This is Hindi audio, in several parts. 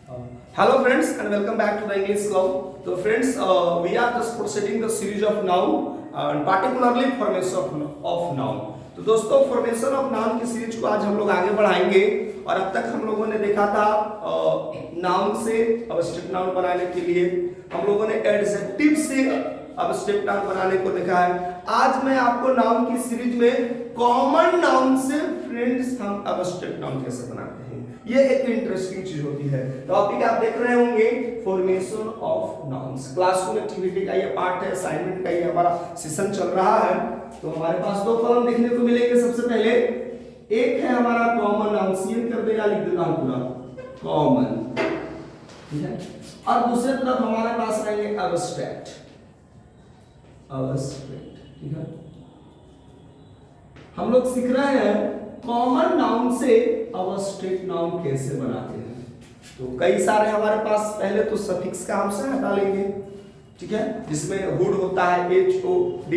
Hello friends and welcome back to the English Club. So friends, we are just proceeding the series of noun and particularly formation of noun. तो दोस्तों फॉर्मेशन ऑफ नाउन की सीरीज को आज हम लोग आगे बढ़ाएंगे और अब तक हम लोगों ने देखा था नाउन से अब्स्ट्रैक्ट नाउन बनाने के लिए हम लोगों ने एडजेक्टिव से अब्स्ट्रैक्ट नाउन बनाने को देखा है। आज मैं आपको नाउन की सीरीज में कॉमन नाउन से फ्रेंड्स हम अब्स्ट्रैक्ट नाउन कैसे बनाते हैं, ये एक इंटरेस्टिंग चीज होती है। टॉपिक आप देख रहे होंगे formation of nouns. Classroom activity का ये पार्ट है, असाइनमेंट का ये हमारा सेशन चल रहा है। तो हमारे पास दो कॉलम देखने को मिलेंगे। सबसे पहले एक है हमारा कॉमन नाउन, सीएन कर देगा, लिख देता हूं पूरा कॉमन, ठीक है। और दूसरे तरफ हमारे पास रहेंगे अब्स्ट्रैक्ट, ठीक है। हम लोग सीख रहे हैं कॉमन नाउन से अब्स्ट्रैक्ट नाउन कैसे बनाते हैं। तो कई सारे हमारे पास, पहले तो सफिक्स का हम से हटा लेंगे, ठीक है, जिसमें हुड होता है HOD,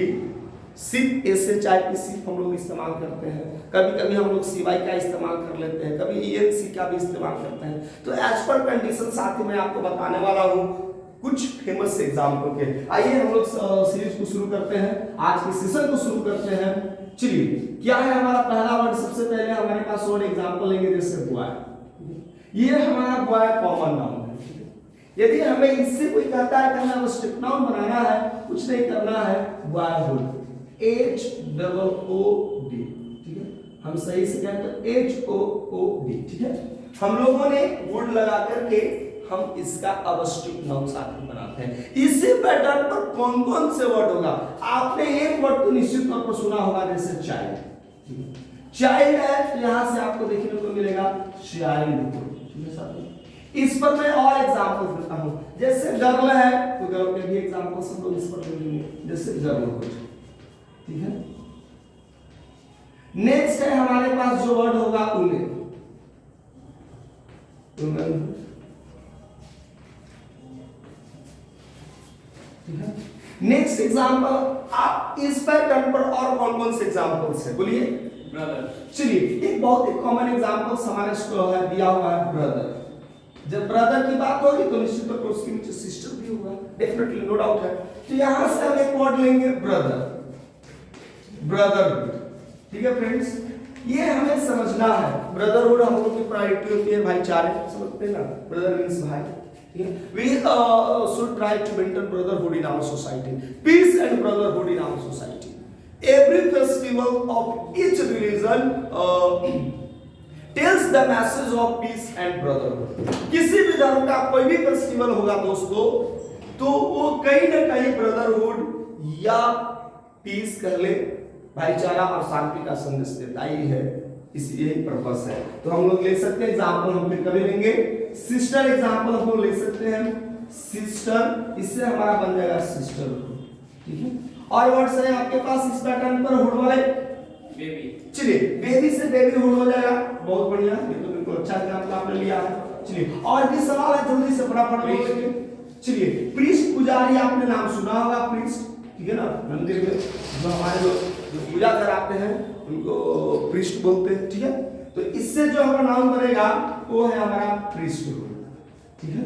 सिप SHIP सिप हम लोग इस्तेमाल करते हैं। कभी कभी हम लोग CY का इस्तेमाल कर लेते हैं, कभी ENC का भी इस्तेमाल करते हैं। तो एज पर कंडीशन साथ ही मैं आपको बताने वाला हूँ कुछ फेमस एग्जाम्पल के। आइए हम लोग सीरीज को शुरू करते हैं, आज के सेशन को शुरू करते हैं। चलिए, क्या है हमारा पहला वर्ड? सबसे पहले हमारे पास वर्ड एग्जांपल लेंगे, जैसे बॉय। ये हमारा बॉय कॉमन नाउन है। यदि हमें इससे कोई कहता है कि हमें अब्स्ट्रैक्ट नाउन बनाना है, कुछ नहीं करना है, बॉयहुड HOOD, ठीक है। हम सही से कहते हैं HOOD, ठीक है। हम लोगों ने वुड लगा करके हम इसका अब्स्ट्रैक्ट नाउन साथ में बनाते हैं। इसी पैटर्न पर कौन कौन से वर्ड होगा? आपने एक वर्ड तो निश्चित तौर पर सुना होगा, जैसे चाइल्ड। चाइल्ड है तो यहां से आपको देखने को मिलेगा चाइल्डहुड, ठीक है साथियों। इस पर मैं और एग्जांपल देता हूं, जैसे गर्ल है तो गर्ल के भी एग्जांपल्स हम लोग इस पर देंगे, जैसे गर्लहुड, ठीक है। नेक्स्ट है हमारे पास जो वर्ड होगा वुमेन, नेक्स्ट एग्जांपल। आप इस पैटर्न पर और कौन कौन से एग्जांपल्स है बोलिए? ब्रदर। चलिए, एक बहुत ही कॉमन एग्जांपल्स हमारे स्कूल है दिया हुआ है, ब्रदर। जब ब्रदर की बात होगी तो निश्चित तौर पर उसके नीचे सिस्टर भी होगा, डेफिनेटली, नो डाउट है। तो यहां से हम एक वर्ड लेंगे ब्रदर, ब्रदरहुड, ठीक है फ्रेंड्स। ये हमें समझना है, ब्रदरहुड हम लोग की प्रायोरिटी होती है भाईचारे, समझते हैं ना, ब्रदर मींस भाई। We should try to maintain brotherhood in our society, peace and brotherhood in our society. Every festival of each religion tells the message of peace and brotherhood. किसी भी धर्म का कोई भी फेस्टिवल होगा दोस्तों, तो वो कहीं ना कहीं ब्रदरहुड या पीस कर ले, भाईचारा और शांति का संदेश देता ही है। इसी यही पर्पस है। तो हम लोग ले सकते हैं एग्जांपल, हम फिर कभी लेंगे सिस्टर एग्जांपल, हम लोग ले सकते हैं सिस्टर, इससे हमारा बन जाएगा सिस्टरहुड, ठीक है। और वर्ड्स है आपके पास इस पैटर्न पर, हुड वाले बेबी। चलिए, बेबी से बेबीहुड हो जाएगा, बहुत बढ़िया, ये तो बिल्कुल अच्छा एग्जांपल आपने लिया है। चलिए, और भी सवाल है, जल्दी से फटाफट बोल लीजिए। चलिए, प्रीस्ट, पुजारी, आपने नाम सुना होगा प्रीस्ट, ठीक है ना। मंदिर में जो हमारे लोग जो पूजा कराते हैं उनको प्रीस्ट बोलते हैं, ठीक है। तो इससे जो हमारा नाम बनेगा वो है हमारा प्रीस्टहुड, ठीक है।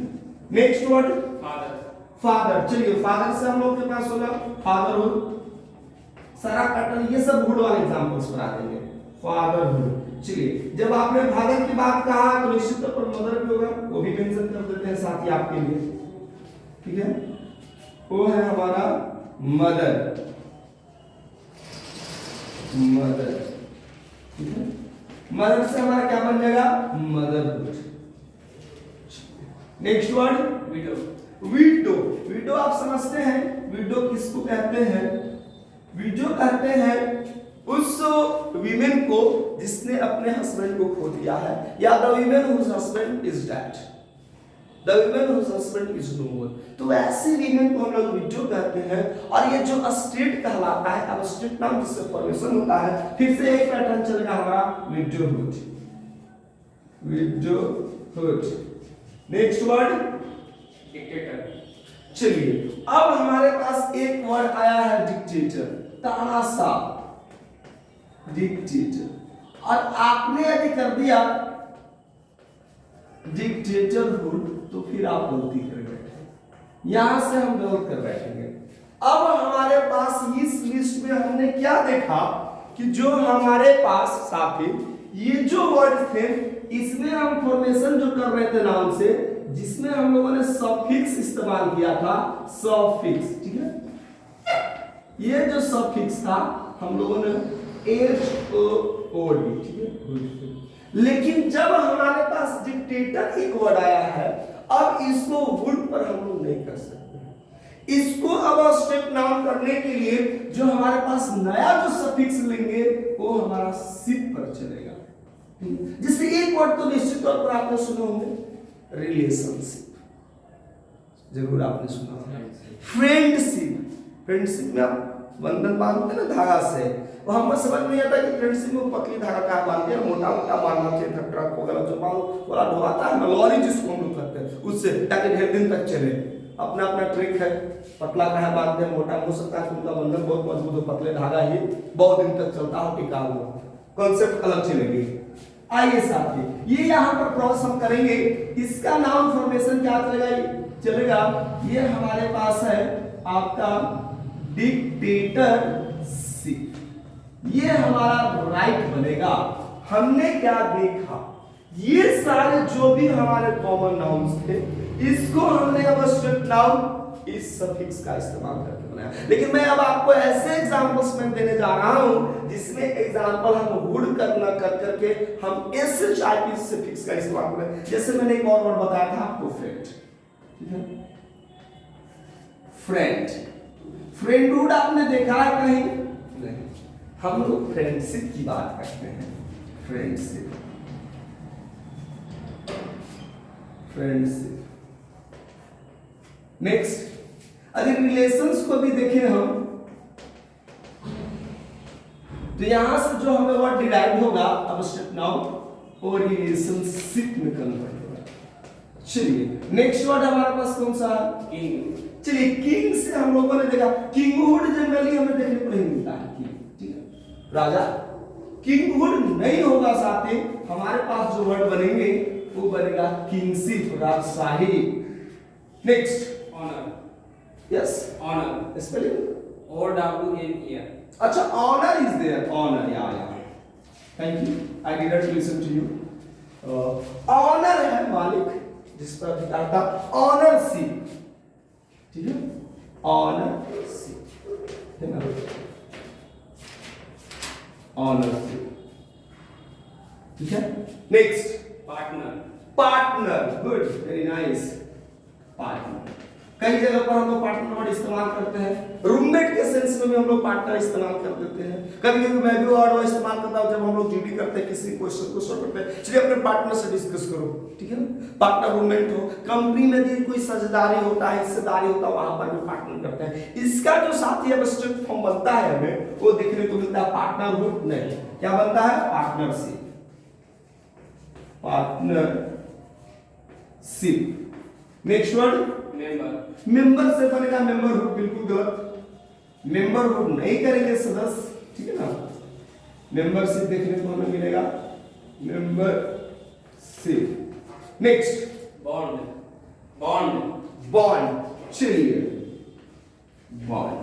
Next word father, father. चलिए, फादर से हम लोग के पास होगा फादरहुड, सारा पैटर्न ये सब हुड वाले एग्जांपल्स पर आ जाएंगे, फादरहुड। चलिए, जब आपने फादर की बात कहा तो निश्चित तौर पर मदर भी होगा, वो भी मेंशन कर देते हैं साथ ही आपके लिए, ठीक है। वो है हमारा मदर, मदर, ठीक है। मदर से हमारा क्या बन जाएगा? Motherhood. Next word window, window. Window आप समझते हैं, विडो किसको कहते हैं? विडो कहते हैं उस वीमेन को जिसने अपने हस्बैंड को खो दिया है, या the women whose husband is dead, the women whose husband is no more. तो ऐसे वीमेन को हम लोग विडो कहते हैं। और ये जो स्टेट कहलाता है, अब स्टेट नाम जिससे फॉर्मेशन होता है, फिर से एक पैटर्न चलेगा हमारा widowhood, widowhood. Next word dictator. चलिए, अब हमारे पास एक वर्ड आया है डिक्टेटर, तानाशाह, डिक्टेटर। और आपने यदि कर दिया डिक्टेटरहुड तो फिर आप गलती कर बैठे, यहां से हम गलत कर बैठेंगे। अब हमारे पास इस लिस्ट में हमने क्या देखा कि जो हमारे पास साथी ये जो वर्ड थे इसमें हम फॉर्मेशन जो कर रहे थे नाउन से, जिसमें हम लोगों ने सफिक्स इस्तेमाल किया था, सफिक्स, ठीक है। ये जो सफिक्स था हम लोगों ने एच ओ ओ डी, ठीक है। लेकिन जब हमारे पास डिक्टेटर एक वर्ड आया है, अब इसको वुड पर हम लोग नहीं कर सकते। इसको अब स्टेप नाउन करने के लिए जो हमारे पास नया जो सफिक्स लेंगे वो हमारा सिप पर चलेगा। जिससे एक वर्ड तो निश्चित तौर पर आपने सुने होंगे, रिलेशनशिप, जरूर आपने सुना होगा। फ्रेंडशिप, फ्रेंडशिप में आप बंधन बांधते ना धागा से, वो हमें समझ नहीं आता कि फ्रेंडशिप में पतली धागा क्या बांधते हैं, मोटा मोटा बांधना चाहिए था, ट्रक वगैरह जो बड़ा ढोवाता है ना, लॉरी जिसको हम लोग करते हैं उससे, ताकि ढेर दिन तक चले। अपना अपना ट्रिक है, पतला कहा बांधते हैं, मोटा हो सकता है, उनका बंधन बहुत मजबूत हो, पतले धागा ही बहुत दिन तक चलता हो, टिका हुआ, कॉन्सेप्ट अलग चलेगी। आइए साथी ये यहाँ पर क्रॉस हम करेंगे, इसका नाउन फॉर्मेशन क्या चलेगा, ये हमारे पास है आपका डिक्टेटरशिप, ये हमारा राइट बनेगा। हमने क्या देखा, ये सारे जो भी हमारे कॉमन नाउन्स थे इसको हमने अब स्ट्रिक्ट नाउन इस सफिक्स का इस्तेमाल करके बनाया। लेकिन मैं अब आपको ऐसे एग्जांपल्स में देने जा रहा हूं जिसमें एग्जांपल हम वुड करना कर करके हम एस टाइप सफिक्स का इस्तेमाल करें। जैसे मैंने एक और वर्ड बताया था आपको, फ्रेंड, ठीक है, फ्रेंड, फ्रेंडहुड आपने देखा है कहीं? नहीं, हम लोग फ्रेंडशिप की बात करते हैं, फ्रेंडशिप, फ्रेंडशिप। नेक्स्ट, अगर रिलेशंस को भी देखें हम, तो यहां से जो हमें वर्ड डिराइव होगा अब स्टेप नाउन और रिलेशनशिप में कन्वर्ट होगा। चलिए नेक्स्ट वर्ड हमारे पास कौन सा है? किंग। चलिए किंग से हम लोगों ने देखा, किंगहुड जनरली हमें देखने को नहीं मिलता है, ठीक है, राजा। किंगहुड नहीं होगा, साथ ही हमारे पास जो वर्ड बनेंगे वो बनेगा किंगशिप, राजशाही। Next, owner. Yes, owner spelling O W N E R। अच्छा, owner is there, owner, yeah thank you, I didn't listen to you. Owner है मालिक, जिस पर अधिकार था, ऑनरशिप, ठीक है, ऑनरशिप है ना, ऑनरशिप, ठीक है। Next, partner. Partner, good, very nice, partner. कई जगह पर हम लोग पार्टनर वर्ड इस्तेमाल करते हैं, रूममेट के सेंस में भी हम लोग पार्टनर इस्तेमाल कर देते हैं। कभी कभी मैं भी वर्ड इस्तेमाल करता हूं जब हम लोग जीडी करते हैं, किसी क्वेश्चन को सॉल्व करते हैं, चलिए अपने पार्टनर से डिस्कस करो, ठीक है ना। पार्टनर रूममेट हो, कंपनी में भी कोई साझेदारी होता है, हिस्सेदारी होता है, वहां पर भी पार्टनर करते हैं। इसका जो साथी अब स्ट्रिक्ट फॉर्म बनता है हमें वो देखने को मिलता है पार्टनरहुड, नहीं, क्या बनता है? Partnership, partnership. Next word, member. Member से बनेगा मेंबरहुड, बिल्कुल गलत, मेंबरहुड नहीं करेंगे सदस्य, ठीक है ना। मेंबरशिप देखने को हमें मिलेगा, membership. Next, bond. Bond. Bond, चलिए बॉन्ड,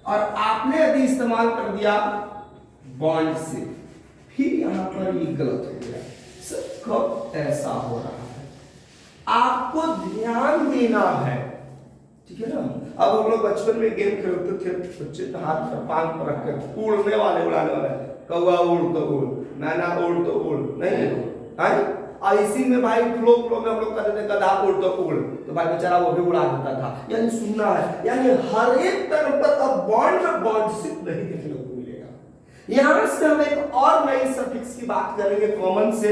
और आपने यदि इस्तेमाल कर दिया बॉन्ड से, फिर यहां पर ये गलत हो गया। सर कब ऐसा हो रहा है आपको ध्यान देना है, ठीक है ना। अब हम लोग बचपन में गेम खेलते थे, बच्चे हाथ पर पांव पर रखकर उड़ने वाले, उड़ाने वाले, कौवा उड़ तो उड़, मैना उड़ तो उड़, नहीं है इसी में भाई फ्लो में हम लोग कहते थे गधा उड़ तो उड़, तो भाई बेचारा वो भी उड़ा देता था। यानी सुनना है, यानी हर एक तरफ पर अब बॉन्ड में बॉन्डशिप नहीं देखने को मिलेगा। यहां से हम एक और नई सफिक्स की बात करेंगे कॉमन से,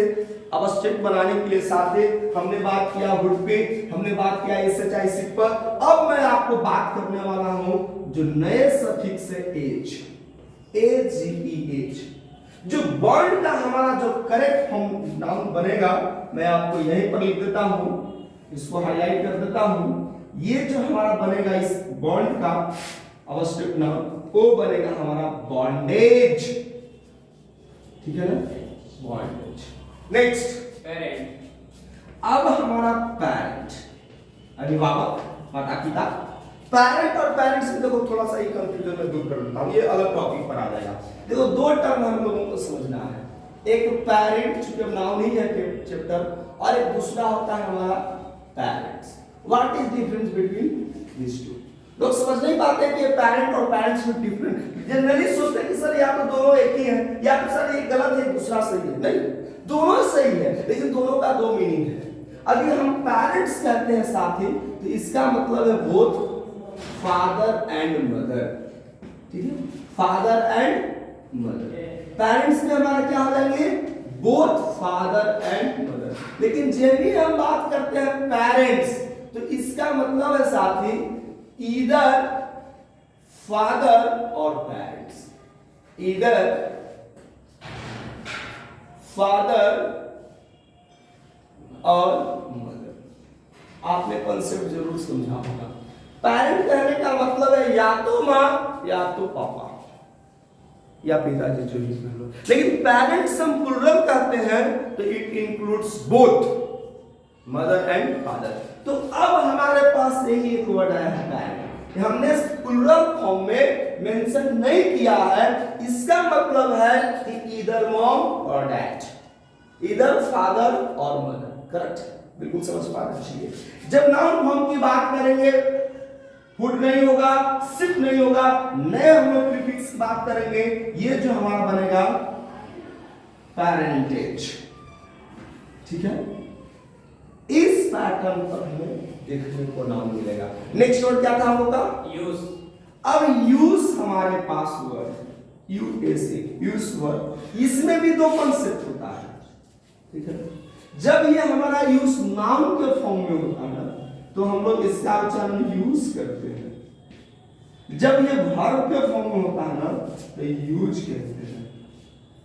अब स्टेप बनाने के लिए। साथ ही हमने बात किया वुड पे, हमने बात किया एसएचआईसी पर, अब मैं आपको बात करने वाला हूं जो नए सफिक्स है एज, एजीईएच। जो बॉन्ड का हमारा जो करेक्ट फॉर्म नाउन बनेगा, मैं आपको यहीं पर लिख देता हूं, इसको हाईलाइट कर देता हूं। ये जो हमारा बनेगा इस बॉन्ड का अब स्टेप नाउन, वो बनेगा हमारा बॉन्डेज, ठीक है ना, बॉन्डेज। Next, parent. अब हमारा पेरेंट, अभिभावक, माता पिता। पेरेंट और पेरेंट्स में देखो थोड़ा सा ही कंफ्यूजन में दूर कर देता हूँ, ये अलग टॉपिक पर आ जाएगा। देखो दो टर्म हम लोगों को समझना है, एक पेरेंट चूंकि अब नाउन ही है चैप्टर, और एक दूसरा होता है हमारा parents. What is difference between this two? लोग समझ नहीं पाते कि ये पेरेंट और पेरेंट्स में डिफरेंट, जनरली सोचते हैं कि सर या तो दोनों एक ही है, या तो सर एक गलत है दूसरा सही है। नहीं, दोनों सही है, लेकिन दोनों का दो मीनिंग है। अभी हम पेरेंट्स कहते हैं साथी, तो इसका मतलब है बोथ फादर एंड मदर, ठीक है, फादर एंड मदर। पेरेंट्स में हमारा क्या हो जाएंगे? Both father and mother. लेकिन जब भी हम बात करते हैं पेरेंट्स, तो इसका मतलब है साथी ईदर फादर और पेरेंट्स, ईदर फादर और मदर। आपने कॉन्सेप्ट जरूर समझा होगा। पेरेंट कहने का मतलब है या तो माँ या तो पापा या पिताजी, जो भी कह लो। लेकिन पेरेंट्स हम प्लूरल कहते हैं तो it includes both mother and father. तो अब हमारे पास यही एक वर्ड आया है पेरेंट, हमने प्लूरल फॉर्म में मेंशन नहीं किया है। इसका मतलब है कि ईदर मॉम और डैड, ईदर फादर और मदर। करेक्ट, बिल्कुल समझ पा रहे चाहिए। जब नाउन फॉर्म की बात करेंगे, वुड नहीं होगा, सिर्फ नहीं होगा, नए हम लोग प्रीफिक्स की बात करेंगे। ये जो हमारा बनेगा पेरेंटेज, ठीक है। इस पैटर्न पर हमें देखने को नाउन मिलेगा। नेक्स्ट वर्ड क्या था हम लोग का? यूज। अब यूज हमारे पास वर्ड है, यूएसए, यूज वर्ड। इसमें भी दो कॉन्सेप्ट होता है, ठीक है। जब ये हमारा यूज नाउन के फॉर्म में होता है तो हम लोग इसका उच्चारण यूज करते हैं। जब ये वर्ब के फॉर्म में होता है ना तो यूज कहते हैं।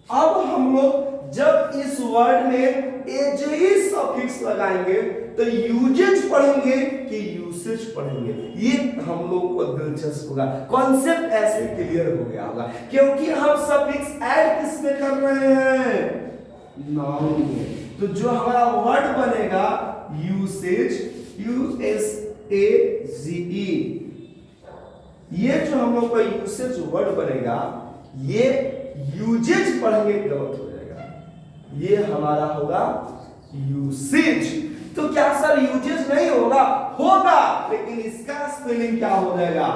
अब हम लोग जब इस वर्ड में एजे सफिक्स लगाएंगे तो यूजेज पढ़ेंगे कि यूसेज पढ़ेंगे, ये हम लोग को दिलचस्प होगा। कॉन्सेप्ट ऐसे क्लियर हो गया होगा, क्योंकि हम सफिक्स ऐड किसमें कर रहे हैं? नाउन में। तो जो हमारा वर्ड बनेगा यूसेज, USAGE, ये जो हम लोग का यूसेज वर्ड बनेगा, ये यूजेज पढ़ेंगे गलत हो जाएगा, ये हमारा होगा यूसेज। तो क्या सर यूजेज नहीं होगा? होगा, लेकिन इसका स्पेलिंग क्या हो जाएगा?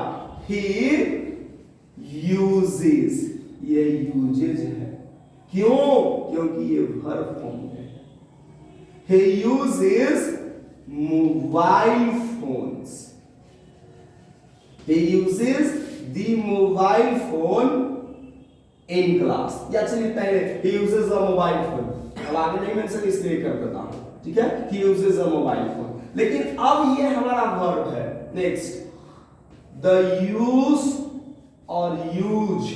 ही यूजेस, ये यूजेज है। क्यों? क्योंकि ये वर्ब फॉर्म में है। He uses mobile phones, he uses the mobile phone in class। या चलिए पहले he uses a mobile phone, अब आगे नहीं मेंशन इसलिए कर देता हूं, ठीक है। he uses a mobile phone, लेकिन अब ये हमारा वर्ब है। नेक्स्ट, the use और use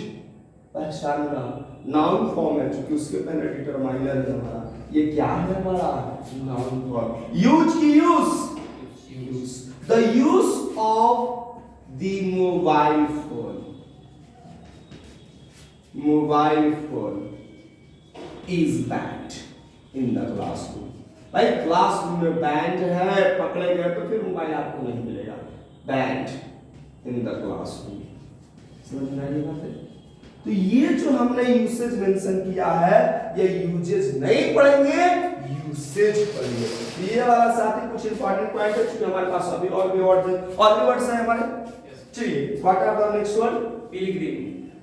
पहचानना, नाउन फॉर्म है, क्योंकि उसके पहले डिटरमाइनर है हमारा। ये क्या है हमारा? Noun form. यूज की use, the use of the mobile phone, mobile phone is band in the classroom. भाई क्लासरूम में बैंड है, पकड़े गए तो फिर मोबाइल आपको नहीं मिलेगा। बैंड इन द क्लासरूम, समझ में आई बात है? तो ये जो हमने यूसेज मेंशन किया है, ये यूजेज नहीं पढ़ेंगे, यूसेज पढ़ेंगे। ये वाला साथी कुछ इंपॉर्टेंट पॉइंट है, क्योंकि हमारे पास अभी और भी वर्ड्स हैं हमारे। चलिए, what are the next word? Pilgrim.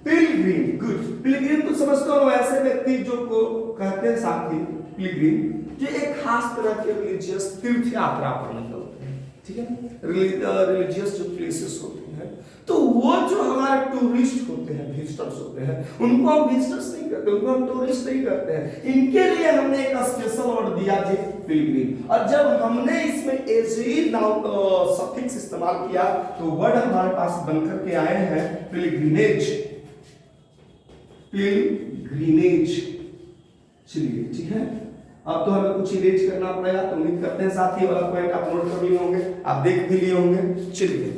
Pilgrim, good. Pilgrim तो समझते हो, ऐसे व्यक्ति जो को कहते हैं साथी पिलग्रिम, जो एक खास तरह के रिलीजियस तीर्थ यात्रा पर निकलते हैं, ठीक है। रिलीजियस जो प्लेसेस होते हैं, तो वो जो हमारे टूरिस्ट होते हैं, विजिटर्स होते हैं, उनको हम विजिटर्स नहीं करते, उनको हम टूरिस्ट नहीं करते हैं। इनके लिए हमने एक स्पेशल वर्ड दिया थी पिलग्रिम। और जब हमने इसमें एजी नाउन सफिक्स इस्तेमाल किया तो वर्ड हमारे पास बनकर के आए हैं पिलग्रिमेज, पिलग्रिमेज। चलिए, ठीक है। अब तो हमें कुछ इरेज करना पड़ेगा, तो उम्मीद करते हैं साथ ही वाला पॉइंट आप नोट कर लिए होंगे, आप देख भी लिए होंगे। चलिए,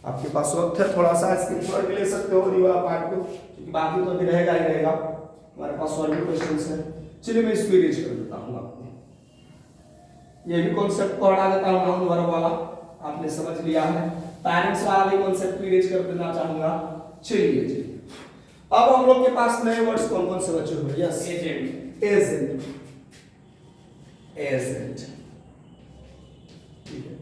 आपके पास वक्त है, थोड़ा सा स्क्रीनशॉट भी ले सकते हो ये वाला पार्ट को, क्योंकि बाकी तो अभी रहेगा ही रहेगा, हमारे पास और भी क्वेश्चंस हैं। चलिए, मैं इसको इरेज कर देता हूँ आपको। ये भी कॉन्सेप्ट को हटा देता हूँ नाउन वर्ब वाला, आपने समझ लिया है। पेरेंट्स वाला भी कॉन्सेप्ट रीड कर देना चाहूंगा। चलिए अब हम लोग के पास नए वर्ड्स कौन कौन से बचे हुए? यस, एजेंट, एजेंट, एजेंट, ठीक है।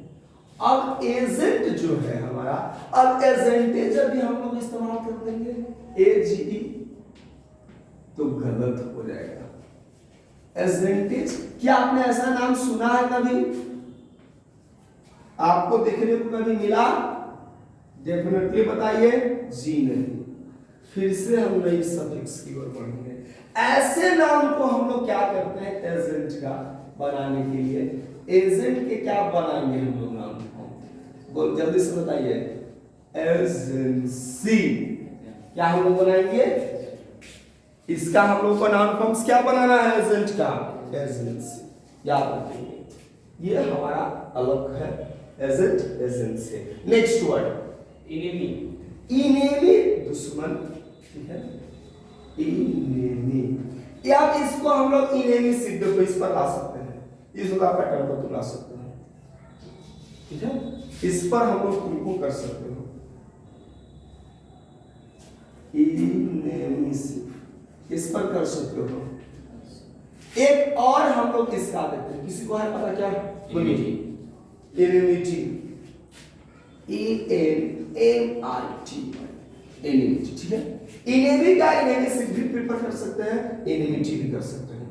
अब एजेंट जो है हमारा, अब एजेंटेज अभी हम लोग इस्तेमाल कर देंगे एजीई तो गलत हो जाएगा। एजेंटेज, क्या आपने ऐसा नाम सुना है कभी? आपको देखने को कभी मिला? डेफिनेटली बताइए जी नहीं। फिर से हम नई सफिक्स की ओर बढ़ेंगे। ऐसे नाम को हम लोग क्या करते हैं एजेंट का बनाने के लिए? एजेंट के क्या बनाएंगे हम लोग नाम? बोल जल्दी से बताइए। एजेंसी। क्या हम लोग बनाएंगे? इसका हम लोग को नाउन फॉर्म्स क्या बनाना है एजेंट का? एजेंसी। याद रखेंगे ये हमारा अलग है agent, agency. Next word enemy, enemy दुश्मन, ठीक है। इनेमी, या इसको हम लोग इनेमी सिद्ध को इस पर ला सकते हैं, इस वाला पैटर्न को तुम ला सकते हैं, ठीक है। इस पर हम लोग तुमको कर सकते हो इनेमी सिद्ध, इस पर कर सकते हो। एक और हम लोग इसका देते हैं, किसी को है पता क्या? एनिमिटी, ENMIT, एनिमिटी, ठीक है। इनेमी का इनेमी सिद्ध भी प्रिफर कर सकते हैं, एनिमिटी भी कर सकते हैं,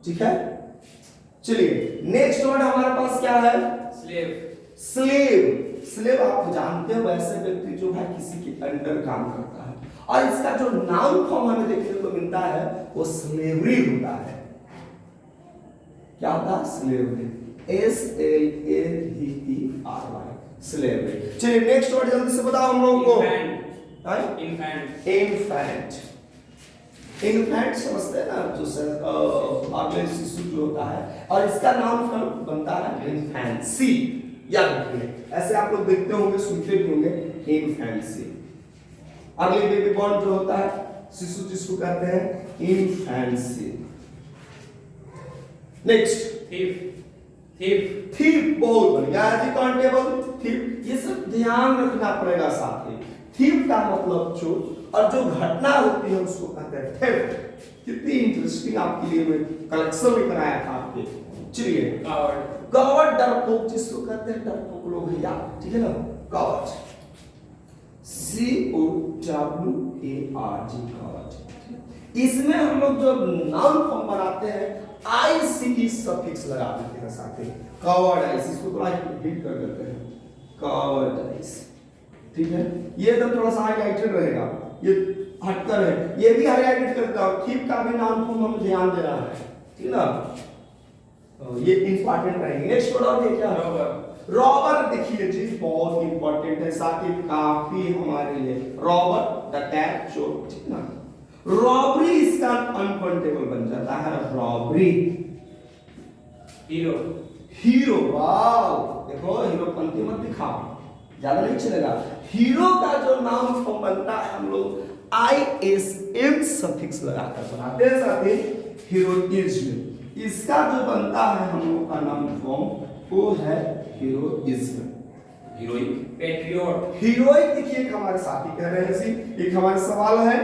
ठीक है। चलिए नेक्स्ट वर्ड हमारे पास क्या है? Slave, slave. स्लेव आप जानते हैं वैसे व्यक्ति जो है किसी के अंडर काम करता है, और इसका जो नाउन फॉर्म हमें देखने को मिलता है वो स्लेवरी होता है। क्या होता है? Slavery, SLAVERY, slavery. चलिए नेक्स्ट वर्ड जल्दी से बताओ हम लोगों को। इन्फैंट, इन्फैंट, इन्फैंट समझते हैं ना, जो आगे शिशु जो होता है, और इसका नाउन फॉर्म बनता है इन्फैंसी। याद रखिए, ऐसे आप लोग देखते होंगे, सुनते भी होंगे, इन्फैंसी। अगले बेबी बॉर्न जो होता है शिशु, जिसको कहते हैं इन्फैंसी। नेक्स्ट थीफ, थीफ, थीफ, बहुत बढ़िया जी, काउंटेबल थीफ। ये सब ध्यान रखना पड़ेगा साथ ही। थीफ का मतलब चोर, और जो घटना होती है उसको कहते हैं थेफ्ट। कितनी इंटरेस्टिंग आपके लिए मैं कलेक्शन लेकर आया था आपके। चलिए कावर्ड, कवर्ड, डरपोक, जिसको कहते हैं डरपोक लोग भैया, ठीक है ना। Covered, COWARD, covered. इसमें हम लोग जो नाउन फॉर्म बनाते हैं ICE सफिक्स लगा देते हैं साथ में। कवर्डाइज, इसको थोड़ा हिट कर देते हैं, कवर्डाइज, ठीक है। ये एकदम थोड़ा सा हाईलाइटेड रहेगा, ये हटकर है, ये भी हाईलाइटेड करता हूं। थीप का भी नाउन फॉर्म हमें ध्यान देना है, ठीक ना। ये इंपॉर्टेंट रहेंगे। नेक्स्ट वर्ड और ये क्या? Robber, robber. देखिए जी बहुत इंपॉर्टेंट है साथ ही, काफी हमारे लिए। रॉबर डकैत, चोर, ठीक ना। रॉबरी इसका अनकाउंटेबल बन जाता है, रॉबरी। हीरो, हीरो, वाओ, देखो हीरोपंती मत दिखाओ, ज्यादा नहीं चलेगा। हीरो का जो नाउन फॉर्म बनता है हम लोग ISM सफिक्स लगाकर बनाते हैं साथ ही। हीरोइज्म, इसका जो बनता है हम लोग का नाउन फॉर्म वो है हीरोइज्म। हीरोइक, पैट्रियट, हीरोइक, देखिए एक हमारे साथी कह रहे हैं जी, एक हमारे सवाल है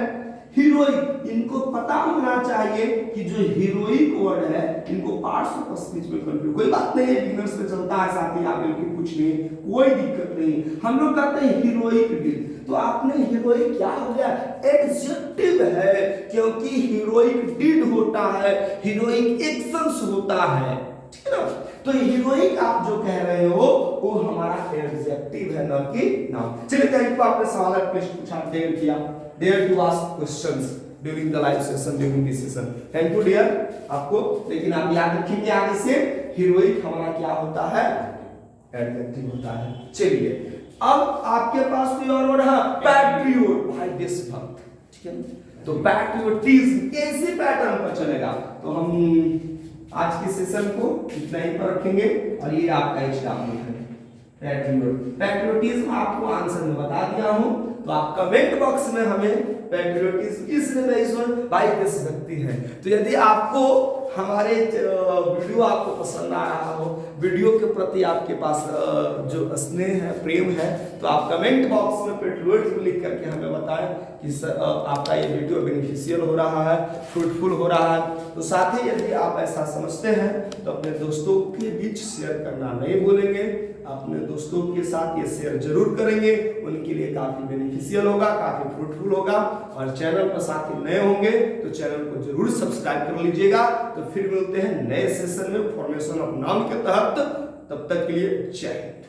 हीरोइक। इनको पता होना चाहिए कि जो हीरोइक वर्ड है इनको पार्ट्स ऑफ स्पीच में कंफ्यूज, कोई बात नहीं है, बिगिनर्स में चलता है साथी, आप बिल्कुल कुछ नहीं, कोई दिक्कत नहीं। हम लोग कहते हैं हीरोइक डिड, तो आपने हीरोइक क्या हो गया? एडजेक्टिव है, क्योंकि हीरोइक डिड होता है, हीरोइक एक्शंस होता है, ठीक है ना। तो हीरोइक आप जो कह रहे हो वो हमारा एडजेक्टिव है, ना कि नाउन। चलिए थैंक यू, आपने सवाल प्रश्न पूछा, डेयर किया, dare to ask questions during the live session, during this session. Thank you dear आपको। लेकिन आप याद रखेंगे आगे से हीरोइक हमारा क्या होता है? एडजेक्टिव होता है। चलिए अब आपके पास कोई और वर्ड है? पैट्रियट, भाई देशभक्त, ठीक है। तो पैट्रियटिज्म कैसे पैटर्न पर चलेगा? तो हम आज के सेशन को इतना ही पर रखेंगे, और ये आपका एग्जाम्पल है पैट्रियट। पैट्रियटिज्म आपको आंसर में बता दिया हूं, तो आप कमेंट बॉक्स में हमें पैट्रियोटिज्म, इसमें भाई देशभक्ति है। तो यदि आपको हमारे वीडियो आपको पसंद आ रहा हो, वीडियो के प्रति आपके पास जो स्नेह है, प्रेम है, तो आप कमेंट बॉक्स में पैट्रियोटिज्म लिख करके हमें बताएं कि आपका ये वीडियो बेनिफिशियल हो रहा है, फ्रूटफुल हो रहा है। तो साथ ही यदि आप ऐसा समझते हैं तो अपने दोस्तों के बीच शेयर करना नहीं भूलेंगे। अपने दोस्तों के साथ ये शेयर जरूर करेंगे, उनके लिए काफी बेनिफिशियल होगा, काफी फ्रूटफुल होगा। और चैनल पर साथ ही नए होंगे तो चैनल को जरूर सब्सक्राइब कर लीजिएगा। तो फिर मिलते हैं नए सेशन में फॉर्मेशन ऑफ नाउन के तहत। तब तक के लिए जय हिंद।